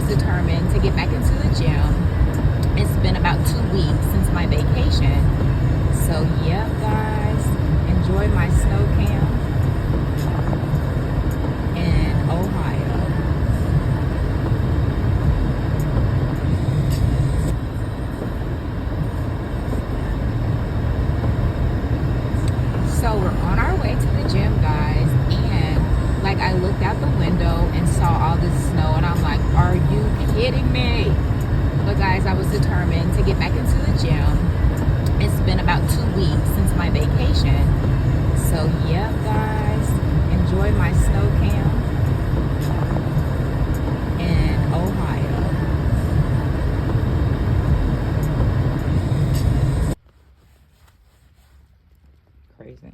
determined to get back into the gym. It's been about 2 weeks since my vacation. So, yep, guys, enjoy my snow camp in Ohio. So we're on our way to the gym, guys, and like I looked out the window and saw all this snow, and I'm like, are you kidding me? But guys, I was determined to get back into the gym. It's been about 2 weeks since my vacation. So yep, guys, enjoy my snow camp in Ohio. Crazy.